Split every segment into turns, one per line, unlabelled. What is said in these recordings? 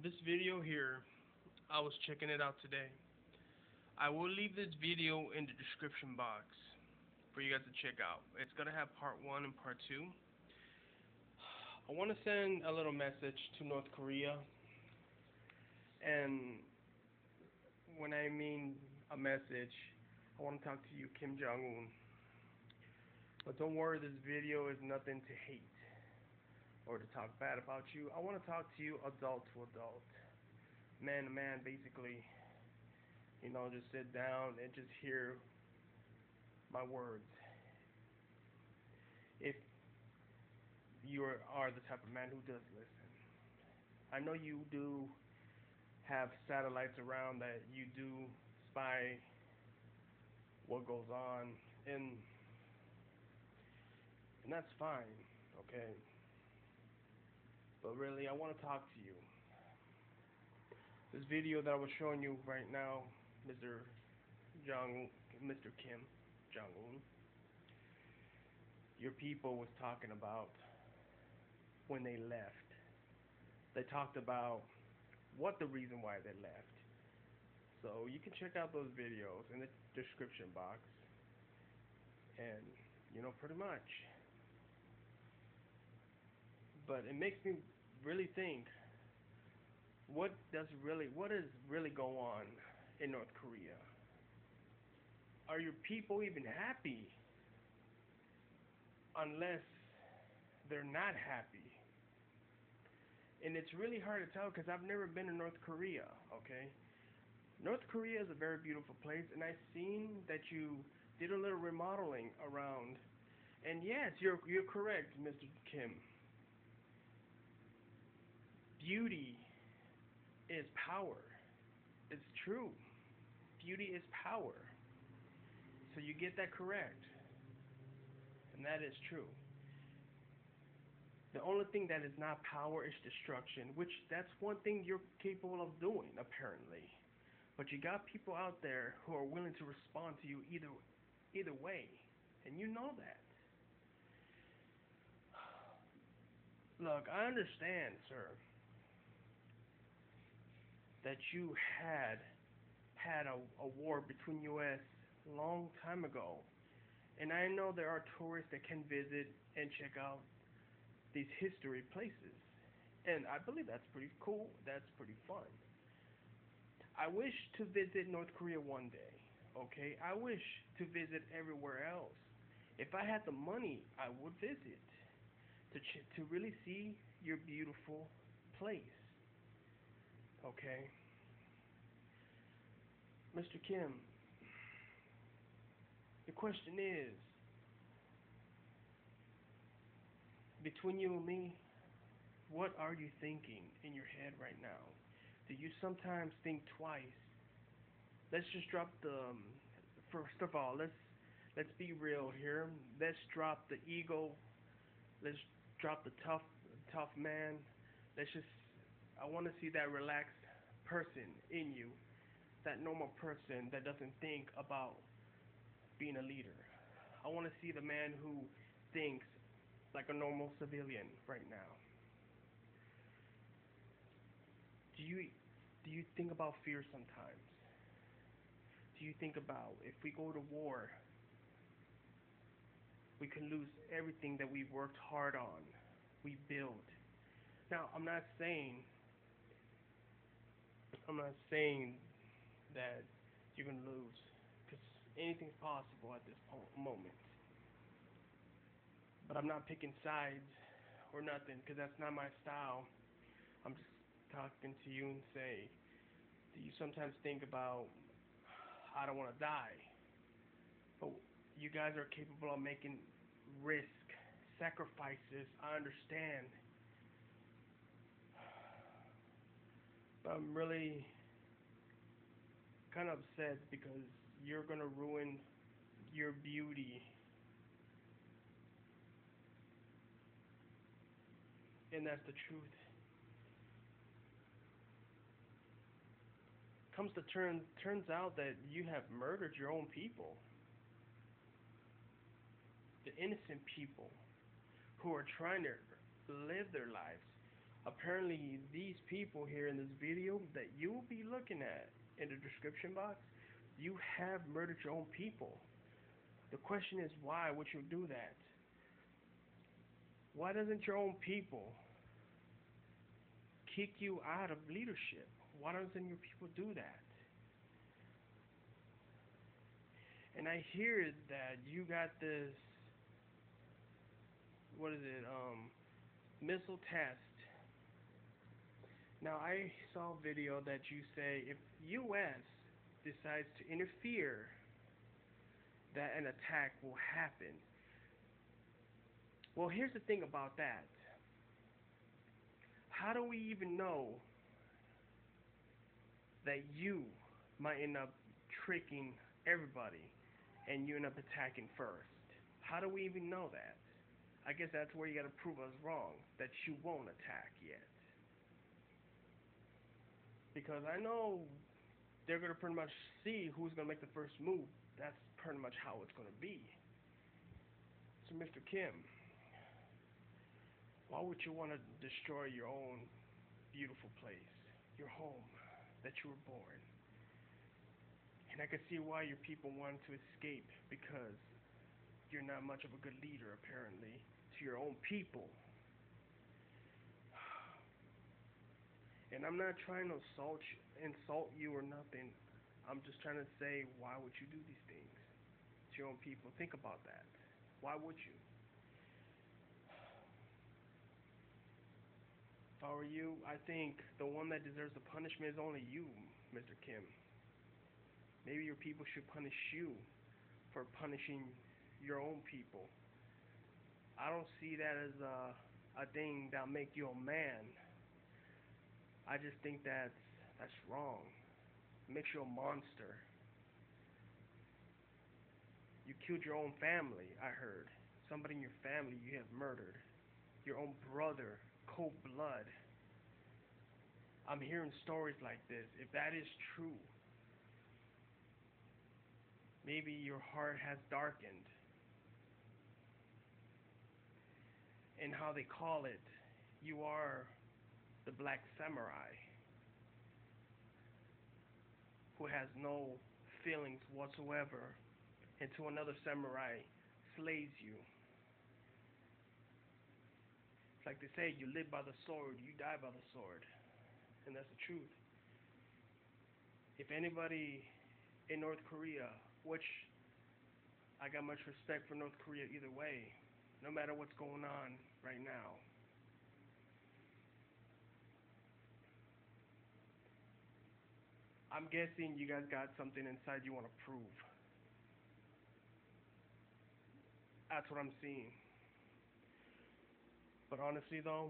This video here, I was checking it out today. I will leave this video in the description box for you guys to check out. It's gonna have part one and part two. I want to send a little message to North Korea, and when I mean a message, I want to talk to you, Kim Jong-un. But don't worry, this video is nothing to hate or to talk bad about you. I want to talk to you adult to adult, man to man, basically. Just sit down and just hear my words. If you are the type of man who does listen, I know you do have satellites around that you do spy what goes on, and that's fine, okay? But really, I want to talk to you. This video that I was showing you right now, Mr. Mr. Kim Jong-un, your people was talking about when they left. They talked about what the reason why they left. So you can check out those videos in the description box, and pretty much. But it makes me really think, what is really going on in North Korea? Are your people even happy? Unless they're not happy. And it's really hard to tell because I've never been to North Korea, okay? North Korea is a very beautiful place, and I've seen that you did a little remodeling around. And yes, you're correct, Mr. Kim. Beauty is power. It's true. Beauty is power. So you get that correct. And that is true. The only thing that is not power is destruction, which that's one thing you're capable of doing, apparently. But you got people out there who are willing to respond to you either way. And you know that. Look, I understand, sir, that you had a war between U.S. long time ago. And I know there are tourists that can visit and check out these history places. And I believe that's pretty cool. That's pretty fun. I wish to visit North Korea one day, okay? I wish to visit everywhere else. If I had the money, I would visit to really see your beautiful place, okay? Mr. Kim, the question is, between you and me, what are you thinking in your head right now? Do you sometimes think twice? Let's just drop first of all, let's be real here. Let's drop the ego. Let's drop the tough man. I want to see that relaxed person in you, that normal person that doesn't think about being a leader. I want to see the man who thinks like a normal civilian right now. Do you think about fear sometimes? Do you think about, if we go to war, we can lose everything that we've worked hard on, we build? Now, I'm not saying that you're gonna lose, because anything's possible at this moment. But I'm not picking sides or nothing, because that's not my style. I'm just talking to you and say, do you sometimes think about, I don't want to die? But you guys are capable of making risk, sacrifices. I understand. But I'm really kind of upset because you're going to ruin your beauty. And that's the truth. Turns out that you have murdered your own people. The innocent people who are trying to live their lives. Apparently, these people here in this video that you will be looking at in the description box, you have murdered your own people. The question is, why would you do that? Why doesn't your own people kick you out of leadership? Why doesn't your people do that? And I hear that you got this, what is it, missile test. Now I saw a video that you say if US decides to interfere, that an attack will happen. Well, here's the thing about that. How do we even know that you might end up tricking everybody and you end up attacking first? How do we even know that? I guess that's where you gotta prove us wrong, that you won't attack yet. Because I know they're gonna pretty much see who's gonna make the first move. That's pretty much how it's gonna be. So, Mr. Kim, why would you want to destroy your own beautiful place, your home that you were born? And I can see why your people wanted to escape, because you're not much of a good leader, apparently, to your own people. And I'm not trying to insult you or nothing. I'm just trying to say, why would you do these things to your own people? Think about that. Why would you? If I were you, I think the one that deserves the punishment is only you, Mr. Kim. Maybe your people should punish you for punishing your own people. I don't see that as a thing that'll make you a man. I just think that's wrong. It makes you a monster. You killed your own family, I heard. Somebody in your family you have murdered. Your own brother, cold blood. I'm hearing stories like this. If that is true, maybe your heart has darkened. And how they call it, you are the black samurai who has no feelings whatsoever until another samurai slays you. It's like they say, you live by the sword, you die by the sword. And that's the truth. If anybody in North Korea, which I got much respect for North Korea either way, no matter what's going on right now, I'm guessing you guys got something inside you want to prove. That's what I'm seeing. But honestly though,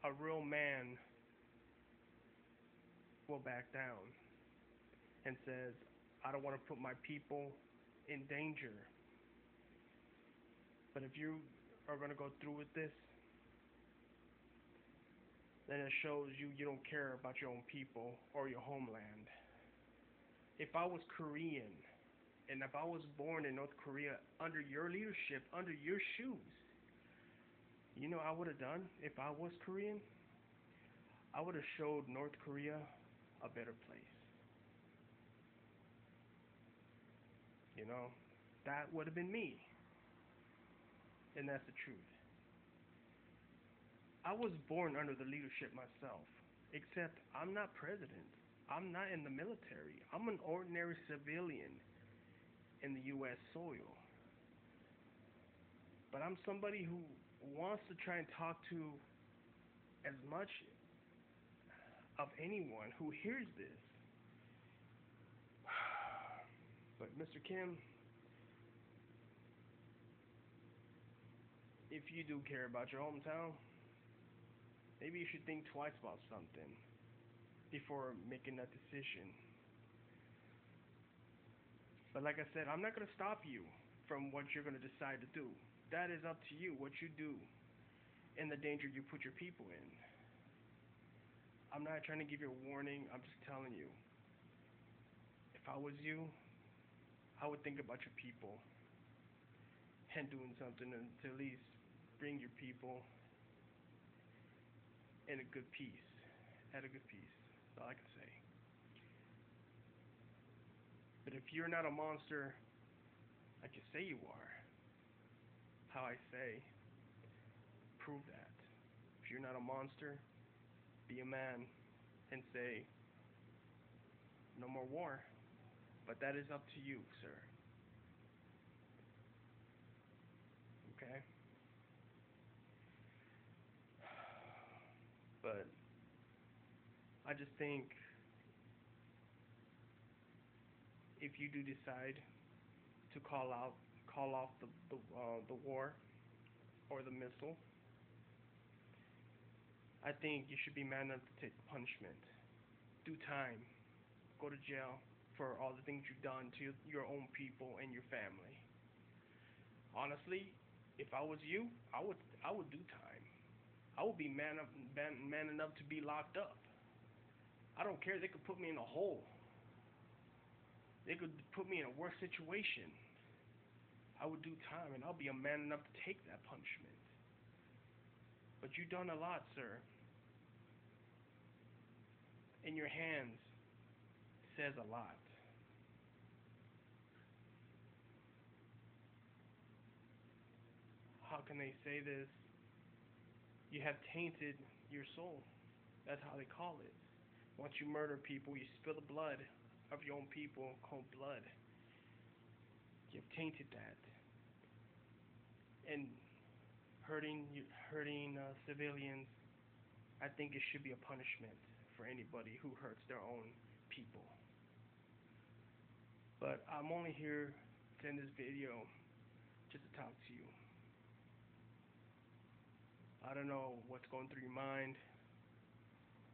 a real man will back down and says, I don't want to put my people in danger. But if you are going to go through with this, then it shows you don't care about your own people or your homeland. If I was Korean, and if I was born in North Korea under your leadership, under your shoes, you know what I would have done if I was Korean? I would have showed North Korea a better place. You know, that would have been me. And that's the truth. I was born under the leadership myself, except I'm not president. I'm not in the military. I'm an ordinary civilian in the U.S. soil. But I'm somebody who wants to try and talk to as much of anyone who hears this. But Mr. Kim, if you do care about your hometown, maybe you should think twice about something before making that decision. But like I said, I'm not going to stop you from what you're going to decide to do. That is up to you, what you do and the danger you put your people in. I'm not trying to give you a warning. I'm just telling you. If I was you, I would think about your people and doing something to at least bring your people in a good peace. At a good peace. That's all I can say. But if you're not a monster, like you say you are, how I say, prove that. If you're not a monster, be a man and say, no more war. But that is up to you, sir. Okay? But I just think if you do decide to call off the war or the missile, I think you should be man enough to take punishment, do time, go to jail for all the things you've done to your own people and your family. Honestly, if I was you, I would do time. I would be man enough to be locked up. I don't care. They could put me in a hole. They could put me in a worse situation. I would do time, and I'll be a man enough to take that punishment. But you've done a lot, sir. And your hands says a lot. How can they say this? You have tainted your soul. That's how they call it. Once you murder people, you spill the blood of your own people, called blood. You've tainted that, and hurting civilians. I think it should be a punishment for anybody who hurts their own people. But I'm only here to end this video just to talk to you. I don't know what's going through your mind,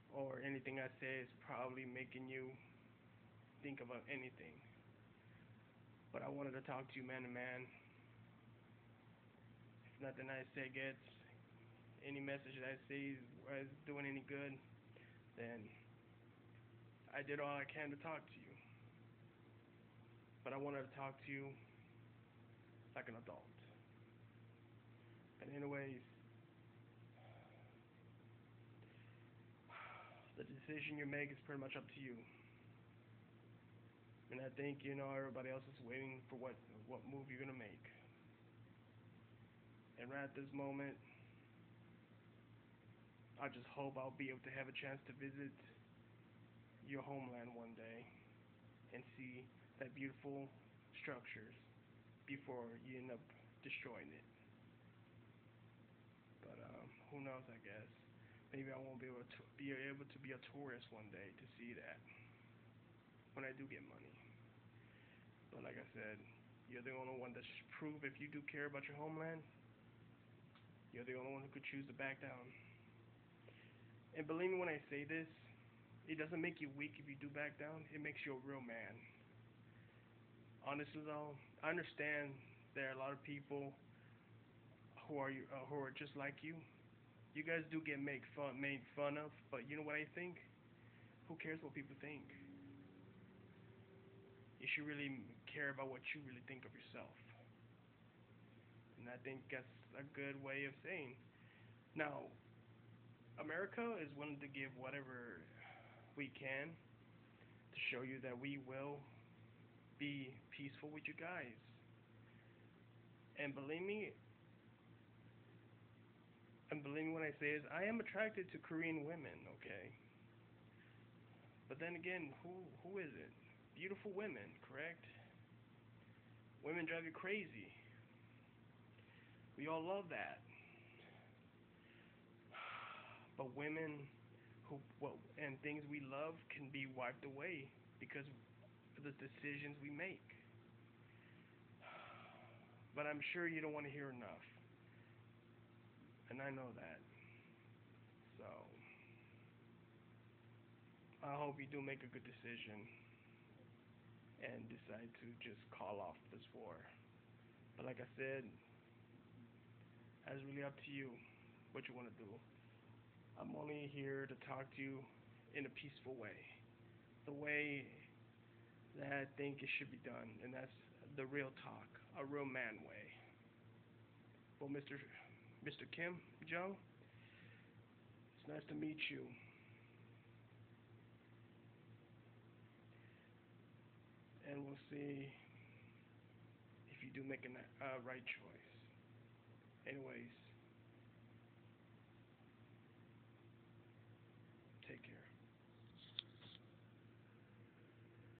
or anything I say is probably making you think about anything. But I wanted to talk to you man to man. If nothing I say gets any message that I say is doing any good, then I did all I can to talk to you. But I wanted to talk to you like an adult. But anyways, the decision you make is pretty much up to you. And I think everybody else is waiting for what move you're gonna make. And right at this moment, I just hope I'll be able to have a chance to visit your homeland one day and see that beautiful structures before you end up destroying it. But who knows? I guess maybe I won't be able to be a tourist one day to see that when I do get money. But like I said, you're the only one that should prove if you do care about your homeland. You're the only one who could choose to back down. And believe me when I say this, it doesn't make you weak if you do back down. It makes you a real man. Honestly though, I understand there are a lot of people who are just like you. You guys do get made fun of, but you know what I think? Who cares what people think? You should really care about what you really think of yourself. And I think that's a good way of saying. Now, America is willing to give whatever we can to show you that we will be peaceful with you guys. And believe me when I say this, I am attracted to Korean women, okay? But then again, who is it? Beautiful women, correct? Women drive you crazy. We all love that. But women and things we love can be wiped away because of the decisions we make. But I'm sure you don't want to hear enough. And I know that. So I hope you do make a good decision and decide to just call off this war. But like I said, it's really up to you what you want to do. I'm only here to talk to you in a peaceful way, the way that I think it should be done, and that's the real talk, a real man way. Well, Mr. Kim Jong, it's nice to meet you. And we'll see if you do make a right choice. Anyways, take care.